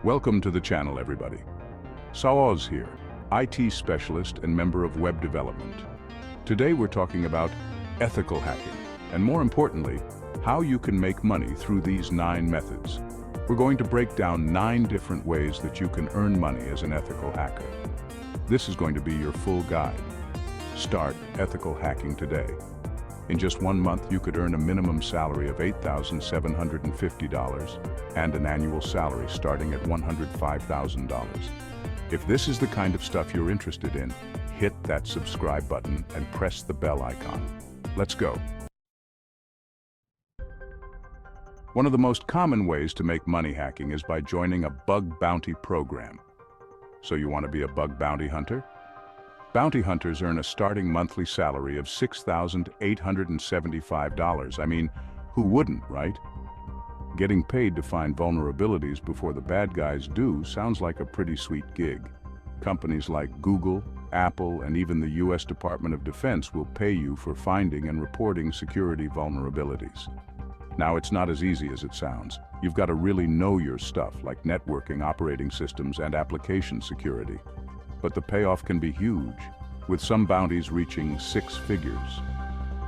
Welcome to the channel, everybody. Saoz here, IT specialist and member of web development. Today we're talking about ethical hacking, and more importantly, how you can make money through these 9 methods. We're going to break down 9 different ways that you can earn money as an ethical hacker. This is going to be your full guide. Start ethical hacking today. In just 1 month, you could earn a minimum salary of $8,750 and an annual salary starting at $105,000. If this is the kind of stuff you're interested in, hit that subscribe button and press the bell icon. Let's go. One of the most common ways to make money hacking is by joining a bug bounty program. So you want to be a bug bounty hunter? Bounty hunters earn a starting monthly salary of $6,875. I mean, who wouldn't, right? Getting paid to find vulnerabilities before the bad guys do sounds like a pretty sweet gig. Companies like Google, Apple, and even the US Department of Defense will pay you for finding and reporting security vulnerabilities. Now, it's not as easy as it sounds. You've got to really know your stuff, like networking, operating systems, and application security. But the payoff can be huge, with some bounties reaching 6 figures.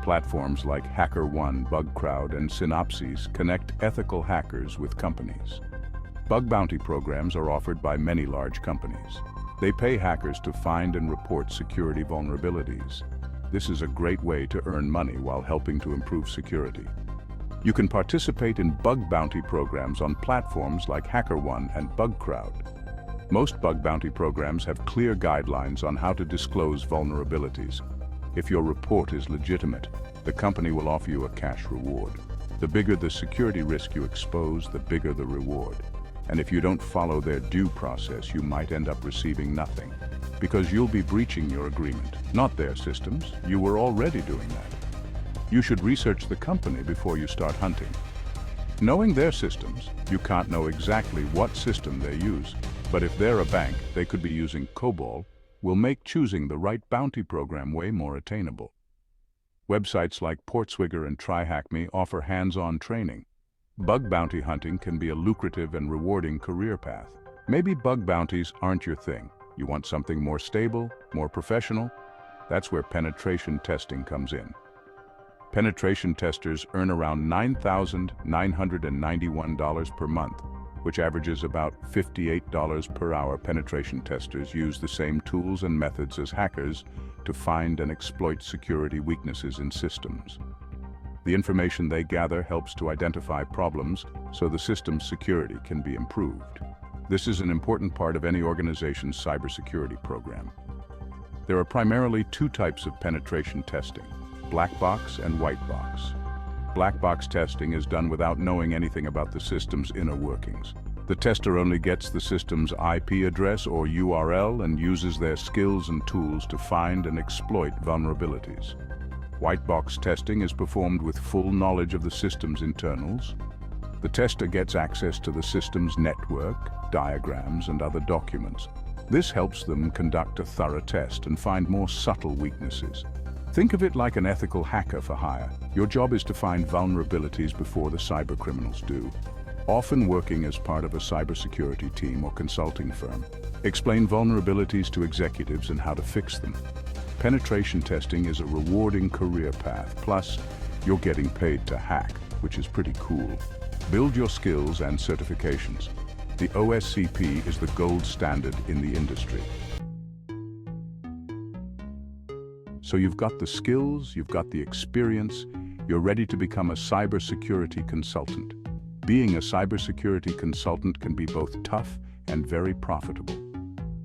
Platforms like HackerOne, BugCrowd, and Synopsys connect ethical hackers with companies. Bug bounty programs are offered by many large companies. They pay hackers to find and report security vulnerabilities. This is a great way to earn money while helping to improve security. You can participate in bug bounty programs on platforms like HackerOne and BugCrowd. Most bug bounty programs have clear guidelines on how to disclose vulnerabilities. If your report is legitimate, the company will offer you a cash reward. The bigger the security risk you expose, the bigger the reward. And if you don't follow their due process, you might end up receiving nothing, because you'll be breaching your agreement, not their systems. You were already doing that. You should research the company before you start hunting. Knowing their systems, you can't know exactly what system they use. But if they're a bank, they could be using COBOL, will make choosing the right bounty program way more attainable. Websites like Portswigger and TryHackMe offer hands-on training. Bug bounty hunting can be a lucrative and rewarding career path. Maybe bug bounties aren't your thing. You want something more stable, more professional? That's where penetration testing comes in. Penetration testers earn around $9,991 per month, which averages about $58 per hour. Penetration testers use the same tools and methods as hackers to find and exploit security weaknesses in systems. The information they gather helps to identify problems so the system's security can be improved. This is an important part of any organization's cybersecurity program. There are primarily 2 types of penetration testing: black box and white box. Black box testing is done without knowing anything about the system's inner workings. The tester only gets the system's IP address or URL and uses their skills and tools to find and exploit vulnerabilities. White box testing is performed with full knowledge of the system's internals. The tester gets access to the system's network, diagrams, and other documents. This helps them conduct a thorough test and find more subtle weaknesses. Think of it like an ethical hacker for hire. Your job is to find vulnerabilities before the cybercriminals do, often working as part of a cybersecurity team or consulting firm. Explain vulnerabilities to executives and how to fix them. Penetration testing is a rewarding career path, plus you're getting paid to hack, which is pretty cool. Build your skills and certifications. The OSCP is the gold standard in the industry. So you've got the skills, you've got the experience, you're ready to become a cybersecurity consultant. Being a cybersecurity consultant can be both tough and very profitable.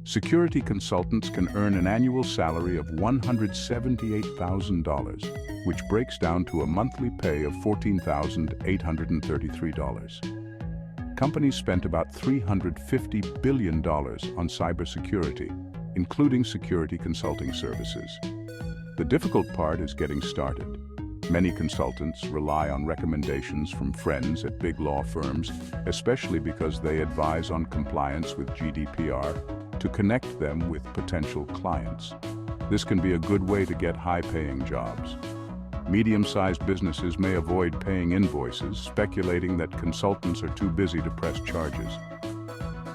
Security consultants can earn an annual salary of $178,000, which breaks down to a monthly pay of $14,833. Companies spent about $350 billion on cybersecurity, including security consulting services. The difficult part is getting started. Many consultants rely on recommendations from friends at big law firms, especially because they advise on compliance with GDPR to connect them with potential clients. This can be a good way to get high-paying jobs. Medium-sized businesses may avoid paying invoices, speculating that consultants are too busy to press charges.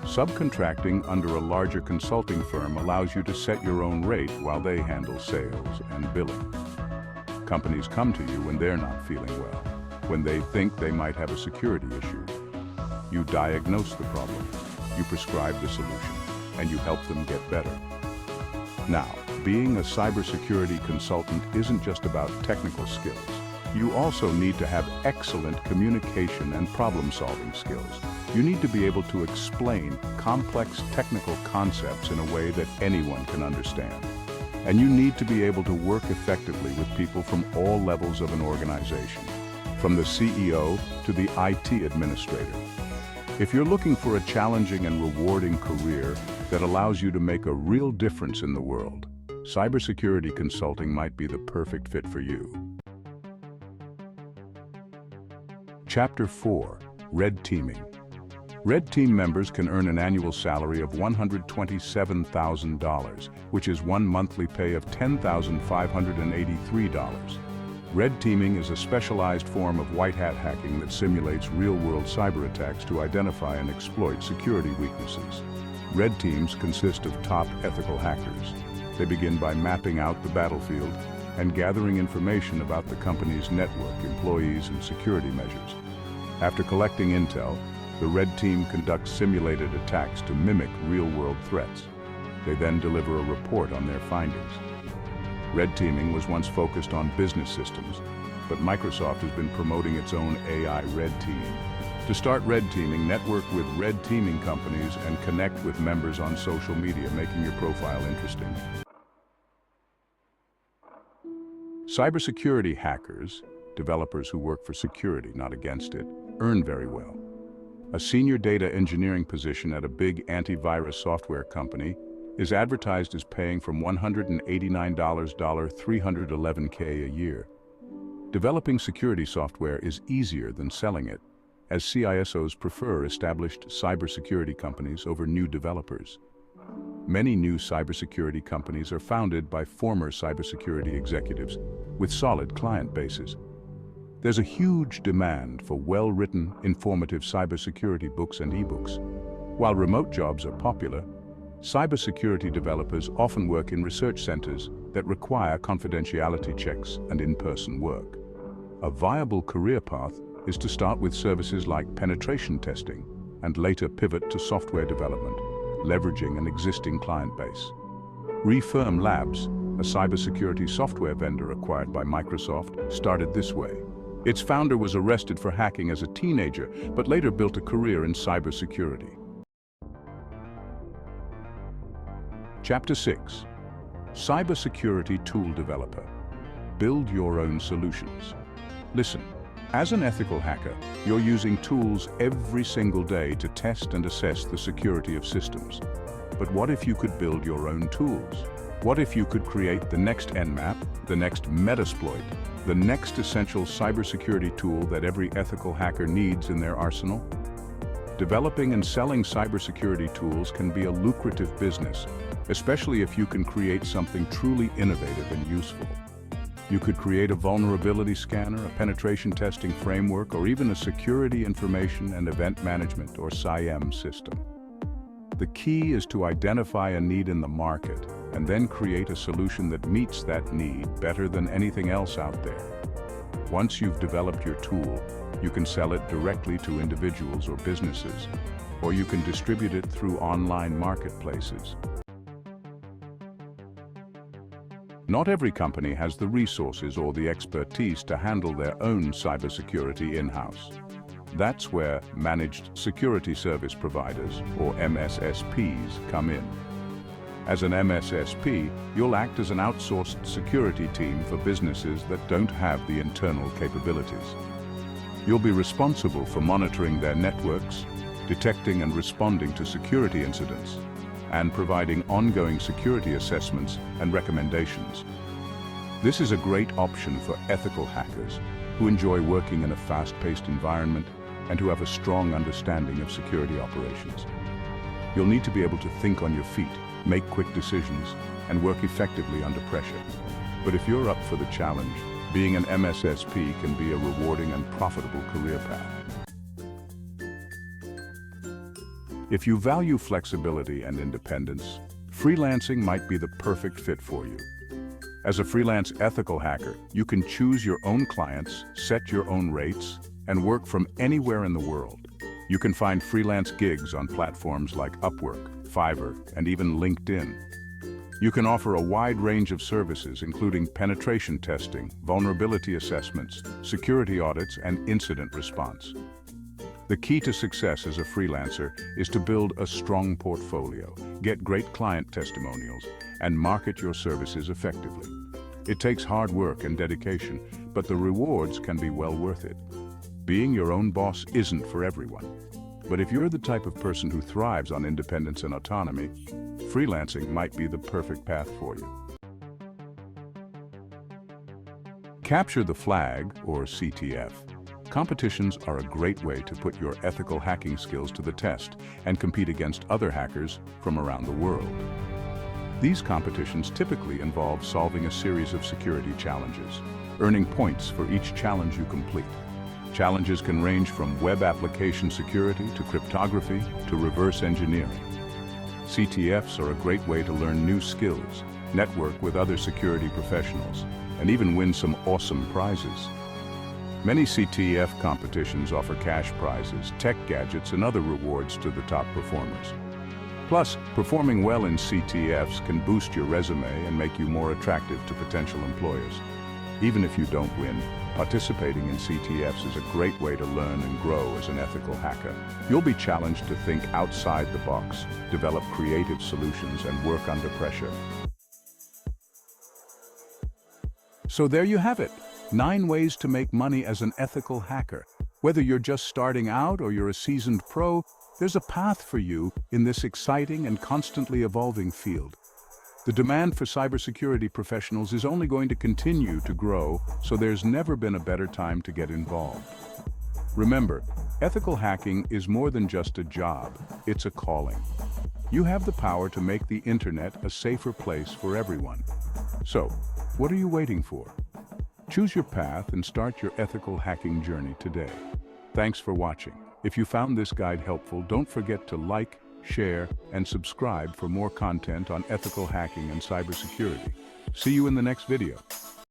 Subcontracting under a larger consulting firm allows you to set your own rate while they handle sales and billing. Companies come to you when they're not feeling well, when they think they might have a security issue. You diagnose the problem, you prescribe the solution, and you help them get better. Now, being a cybersecurity consultant isn't just about technical skills. You also need to have excellent communication and problem-solving skills. You need to be able to explain complex technical concepts in a way that anyone can understand. And you need to be able to work effectively with people from all levels of an organization, from the CEO to the IT administrator. If you're looking for a challenging and rewarding career that allows you to make a real difference in the world, cybersecurity consulting might be the perfect fit for you. Chapter 4. Red Teaming. Red Team members can earn an annual salary of $127,000, which is one monthly pay of $10,583. Red teaming is a specialized form of white hat hacking that simulates real-world cyber attacks to identify and exploit security weaknesses. Red teams consist of top ethical hackers. They begin by mapping out the battlefield and gathering information about the company's network, employees, and security measures. After collecting intel, the Red Team conducts simulated attacks to mimic real-world threats. They then deliver a report on their findings. Red teaming was once focused on business systems, but Microsoft has been promoting its own AI red team. To start red teaming, network with red teaming companies and connect with members on social media, making your profile interesting. Cybersecurity hackers, developers who work for security, not against it, earn very well. A senior data engineering position at a big antivirus software company is advertised as paying from $189 $311K a year. Developing security software is easier than selling it, as CISOs prefer established cybersecurity companies over new developers. Many new cybersecurity companies are founded by former cybersecurity executives with solid client bases. There's a huge demand for well-written, informative cybersecurity books and ebooks. While remote jobs are popular, cybersecurity developers often work in research centers that require confidentiality checks and in-person work. A viable career path is to start with services like penetration testing and later pivot to software development, leveraging an existing client base. Refirm Labs, a cybersecurity software vendor acquired by Microsoft, started this way. Its founder was arrested for hacking as a teenager, but later built a career in cybersecurity. Chapter 6. Cybersecurity Tool Developer. Build your own solutions. Listen, as an ethical hacker, you're using tools every single day to test and assess the security of systems. But what if you could build your own tools? What if you could create the next Nmap, the next Metasploit, the next essential cybersecurity tool that every ethical hacker needs in their arsenal? Developing and selling cybersecurity tools can be a lucrative business, especially if you can create something truly innovative and useful. You could create a vulnerability scanner, a penetration testing framework, or even a security information and event management, or SIEM system. The key is to identify a need in the market and then create a solution that meets that need better than anything else out there. Once you've developed your tool, you can sell it directly to individuals or businesses, or you can distribute it through online marketplaces. Not every company has the resources or the expertise to handle their own cybersecurity in-house. That's where Managed Security Service Providers, or MSSPs, come in. As an MSSP, you'll act as an outsourced security team for businesses that don't have the internal capabilities. You'll be responsible for monitoring their networks, detecting and responding to security incidents, and providing ongoing security assessments and recommendations. This is a great option for ethical hackers who enjoy working in a fast-paced environment and who have a strong understanding of security operations. You'll need to be able to think on your feet, make quick decisions, and work effectively under pressure. But if you're up for the challenge, being an MSSP can be a rewarding and profitable career path. If you value flexibility and independence, freelancing might be the perfect fit for you. As a freelance ethical hacker, you can choose your own clients, set your own rates, and work from anywhere in the world. You can find freelance gigs on platforms like Upwork, Fiverr, and even LinkedIn. You can offer a wide range of services, including penetration testing, vulnerability assessments, security audits, and incident response. The key to success as a freelancer is to build a strong portfolio, get great client testimonials, and market your services effectively. It takes hard work and dedication, but the rewards can be well worth it. Being your own boss isn't for everyone. But if you're the type of person who thrives on independence and autonomy, freelancing might be the perfect path for you. Capture the flag, or CTF. Competitions are a great way to put your ethical hacking skills to the test and compete against other hackers from around the world. These competitions typically involve solving a series of security challenges, earning points for each challenge you complete. Challenges can range from web application security to cryptography to reverse engineering. CTFs are a great way to learn new skills, network with other security professionals, and even win some awesome prizes. Many CTF competitions offer cash prizes, tech gadgets, and other rewards to the top performers. Plus, performing well in CTFs can boost your resume and make you more attractive to potential employers. Even if you don't win, participating in CTFs is a great way to learn and grow as an ethical hacker. You'll be challenged to think outside the box, develop creative solutions, and work under pressure. So there you have it, 9 ways to make money as an ethical hacker. Whether you're just starting out or you're a seasoned pro, there's a path for you in this exciting and constantly evolving field. The demand for cybersecurity professionals is only going to continue to grow, so there's never been a better time to get involved. Remember, ethical hacking is more than just a job, it's a calling. You have the power to make the internet a safer place for everyone. So, what are you waiting for? Choose your path and start your ethical hacking journey today. Thanks for watching. If you found this guide helpful, don't forget to like, share, and subscribe for more content on ethical hacking and cybersecurity. See you in the next video.